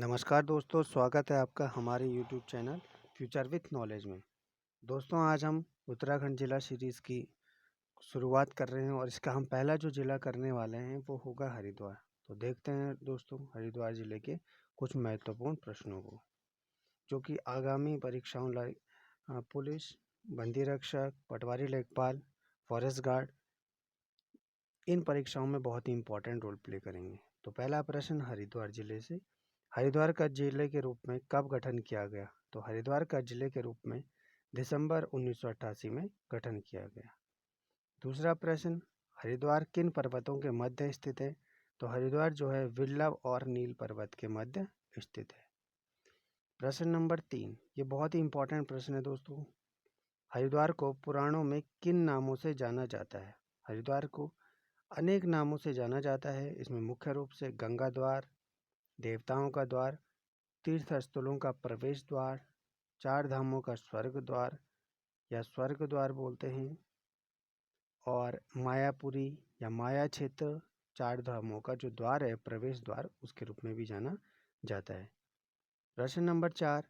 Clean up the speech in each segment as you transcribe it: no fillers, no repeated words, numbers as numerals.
नमस्कार दोस्तों, स्वागत है आपका हमारे YouTube channel future with knowledge में। दोस्तों, आज हम उत्तराखंड ज़िला सीरीज़ की शुरुआत कर रहे हैं और इसका हम पहला जो ज़िला करने वाले हैं वो होगा हरिद्वार। तो देखते हैं दोस्तों हरिद्वार ज़िले के कुछ महत्वपूर्ण प्रश्नों को, जो कि आगामी परीक्षाओं लाइक पुलिस, बंदी रक्षक, पटवारी लेखपाल, फॉरेस्ट गार्ड, इन परीक्षाओं में बहुत ही इंपॉर्टेंट रोल प्ले करेंगे। तो पहला प्रश्न हरिद्वार ज़िले से, हरिद्वार का जिले के रूप में कब गठन किया गया? तो हरिद्वार का जिले के रूप में दिसंबर 1988 में गठन किया गया। दूसरा प्रश्न, हरिद्वार किन पर्वतों के मध्य स्थित है? तो हरिद्वार जो है विरलव और नील पर्वत के मध्य स्थित है। प्रश्न नंबर 3, ये बहुत ही इंपॉर्टेंट प्रश्न है दोस्तों। हरिद्वार को पुराणों में किन नामों से जाना जाता है? हरिद्वार को अनेक नामों से जाना जाता है। इसमें मुख्य रूप से गंगा द्वार, देवताओं का द्वार, तीर्थ स्थलों का प्रवेश द्वार, चार धामों का स्वर्ग द्वार या स्वर्ग द्वार बोलते हैं, और मायापुरी या माया क्षेत्र चार धामों का जो द्वार है, प्रवेश द्वार, उसके रूप में भी जाना जाता है। प्रश्न नंबर 4,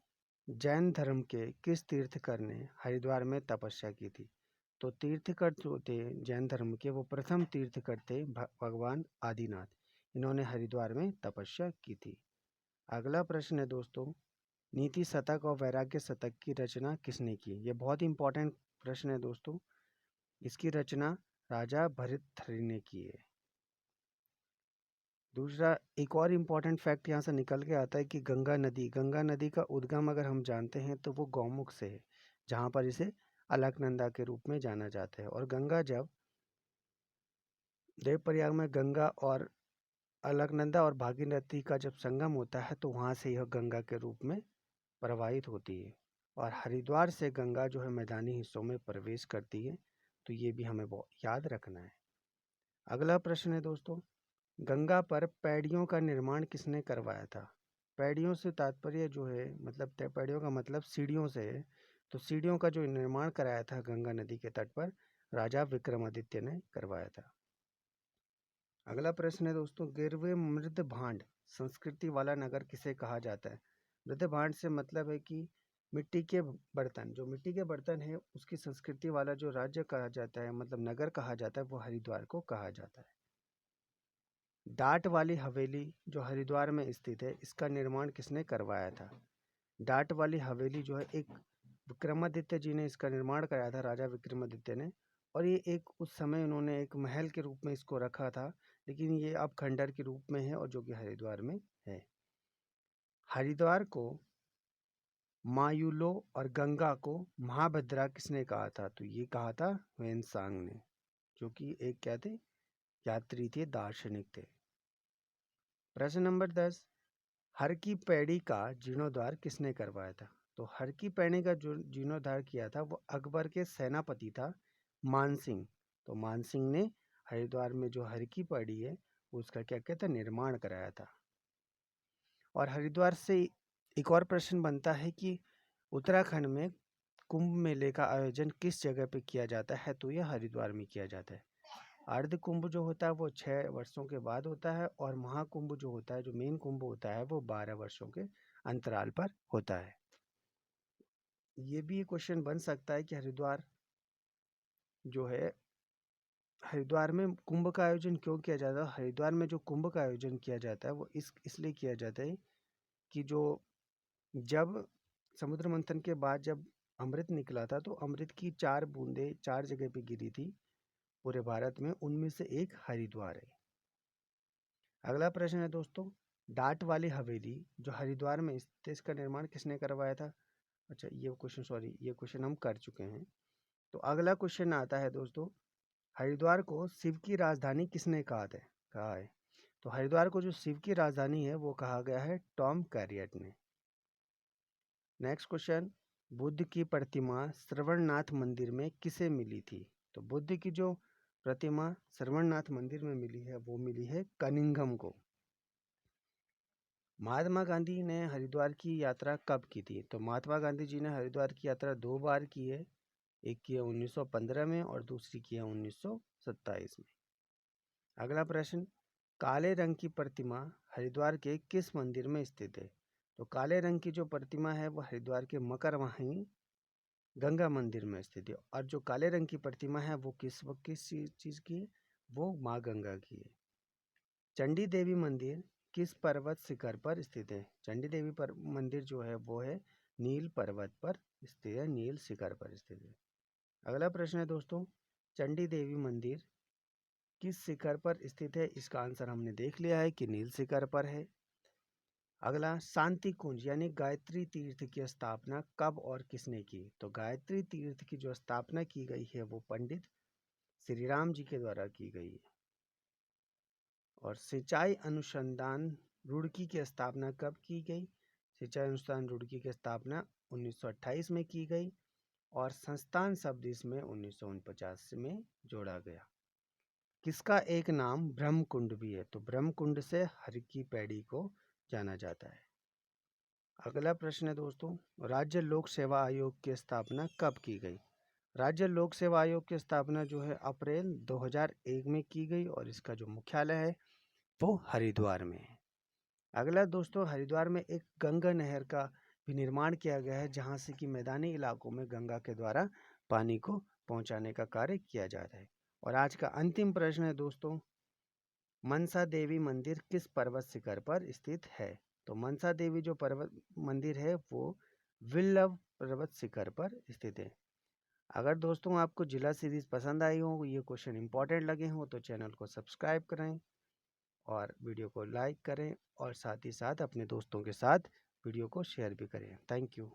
जैन धर्म के किस तीर्थकर ने हरिद्वार में तपस्या की थी? तो तीर्थकर जो थे जैन धर्म के, वो प्रथम तीर्थकर थे भगवान आदिनाथ। इन्होंने हरिद्वार में तपस्या की थी। अगला प्रश्न है दोस्तों, नीति शतक और वैराग्य शतक की रचना किसने की? ये बहुत इंपॉर्टेंट प्रश्न है दोस्तों। इसकी रचना राजा भर्तृहरि ने की है। दूसरा, एक और इम्पॉर्टेंट फैक्ट यहाँ से निकल के आता है कि गंगा नदी का उद्गम अगर हम जानते हैं तो वो गौमुख से है, जहाँ पर इसे अलकनंदा के रूप में जाना जाता है। और गंगा जब देवप्रयाग में गंगा और अलकनंदा और भागीरथी का जब संगम होता है तो वहाँ से यह गंगा के रूप में प्रवाहित होती है। और हरिद्वार से गंगा जो है मैदानी हिस्सों में प्रवेश करती है। तो ये भी हमें बहुत याद रखना है। अगला प्रश्न है दोस्तों, गंगा पर पैड़ियों का निर्माण किसने करवाया था? पैड़ियों से तात्पर्य जो है, मतलब पैड़ियों का मतलब सीढ़ियों से है। तो सीढ़ियों का जो निर्माण कराया था गंगा नदी के तट पर, राजा विक्रमादित्य ने करवाया था। अगला प्रश्न है दोस्तों, गिरवे मृद भांड संस्कृति वाला नगर किसे कहा जाता है? मृद भांड से मतलब है कि मिट्टी के बर्तन, जो मिट्टी के बर्तन है उसकी संस्कृति वाला जो राज्य कहा जाता है, मतलब नगर कहा जाता है, वो हरिद्वार को कहा जाता है। डाट वाली हवेली जो हरिद्वार में स्थित है, इसका निर्माण किसने करवाया था? डाट वाली हवेली जो है एक विक्रमादित्य जी ने इसका निर्माण कराया था, राजा विक्रमादित्य ने। और ये एक उस समय उन्होंने एक महल के रूप में इसको रखा था, लेकिन ये अब खंडर के रूप में है और जो कि हरिद्वार में है। हरिद्वार को मायुलो और गंगा को महाभद्रा किसने कहा था? तो ये कहा था वेनसांग ने, जो कि एक क्या थे, यात्री थे, दार्शनिक थे। प्रश्न नंबर 10, हर की पैड़ी का जीर्णोद्धार किसने करवाया था? तो हर की पैड़ी का जो जीर्णोद्धार किया था वो अकबर के सेनापति था मानसिंह। तो मानसिंह ने हरिद्वार में जो हर की पैड़ी है उसका क्या कहते हैं, निर्माण कराया था। और हरिद्वार से एक और प्रश्न बनता है कि उत्तराखंड में कुंभ मेले का आयोजन किस जगह पे किया जाता है? तो यह हरिद्वार में किया जाता है। अर्ध कुंभ जो होता है वो 6 वर्षों के बाद होता है, और महाकुंभ जो होता है, जो मेन कुंभ होता है, वो 12 वर्षों के अंतराल पर होता है। ये भी क्वेश्चन बन सकता है कि हरिद्वार जो है, हरिद्वार में कुंभ का आयोजन क्यों किया जाता है? हरिद्वार में जो कुंभ का आयोजन किया जाता है वो इसलिए किया जाता है कि जब समुद्र मंथन के बाद जब अमृत निकला था, तो अमृत की 4 बूंदें 4 जगह पे गिरी थी पूरे भारत में, उनमें से एक हरिद्वार है। अगला प्रश्न है दोस्तों, डाट वाली हवेली जो हरिद्वार में स्थित है, इसका निर्माण किसने करवाया था? अच्छा, ये क्वेश्चन हम कर चुके हैं। तो अगला क्वेश्चन आता है दोस्तों, हरिद्वार को शिव की राजधानी किसने कहा है? तो हरिद्वार को जो शिव की राजधानी है वो कहा गया है टॉम कैरियट ने। नेक्स्ट क्वेश्चन, बुद्ध की प्रतिमा श्रवणनाथ मंदिर में किसे मिली थी? तो बुद्ध की जो प्रतिमा श्रवणनाथ मंदिर में मिली है वो मिली है कनिंघम को। महात्मा गांधी ने हरिद्वार की यात्रा कब की थी? तो महात्मा गांधी जी ने हरिद्वार की यात्रा 2 बार की है। एक की है 1915 में और दूसरी की है 1927 में। अगला प्रश्न, काले रंग की प्रतिमा हरिद्वार के किस मंदिर में स्थित है? तो काले रंग की जो प्रतिमा है वो हरिद्वार के मकरवाही गंगा मंदिर में स्थित है। और जो काले रंग की प्रतिमा है वो किस चीज की है? वो माँ गंगा की है। चंडी देवी मंदिर किस पर्वत शिखर पर स्थित है? चंडी देवी मंदिर जो है वो है नील पर्वत पर स्थित है, नील शिखर पर स्थित है। अगला प्रश्न है दोस्तों, चंडी देवी मंदिर किस शिखर पर स्थित है? इसका आंसर हमने देख लिया है कि नील शिखर पर है। अगला, शांति कुंज यानी गायत्री तीर्थ की स्थापना कब और किसने की? तो गायत्री तीर्थ की जो स्थापना की गई है वो पंडित श्री राम जी के द्वारा की गई है। और सिंचाई अनुसंधान रुड़की की स्थापना कब की गई? सिंचाई अनुसंधान रुड़की की स्थापना 1928 में की गई और संस्थान शब्द इसमें 1949 में जोड़ा गया। किसका एक नाम ब्रह्मकुंड भी है? तो ब्रह्मकुंड से हर की पैड़ी को जाना जाता है। अगला प्रश्न है दोस्तों, राज्य लोक सेवा आयोग की स्थापना कब की गई? राज्य लोक सेवा आयोग की स्थापना जो है अप्रैल 2001 में की गई और इसका जो मुख्यालय है वो हरिद्वार में है। अगला दोस्तों, हरिद्वार में एक गंगा नहर का भी निर्माण किया गया है जहां से कि मैदानी इलाकों में गंगा के द्वारा पानी को पहुंचाने का कार्य किया जाता है। और आज का अंतिम प्रश्न है दोस्तों, मनसा देवी मंदिर किस पर्वत शिखर पर स्थित है? तो मनसा देवी जो पर्वत मंदिर है वो विल्लव पर्वत शिखर पर स्थित है। अगर दोस्तों आपको जिला सीरीज पसंद आई हो, ये क्वेश्चन इंपॉर्टेंट लगे हो तो चैनल को सब्सक्राइब करें और वीडियो को लाइक करें और साथ ही साथ अपने दोस्तों के साथ वीडियो को शेयर भी करें। Thank you.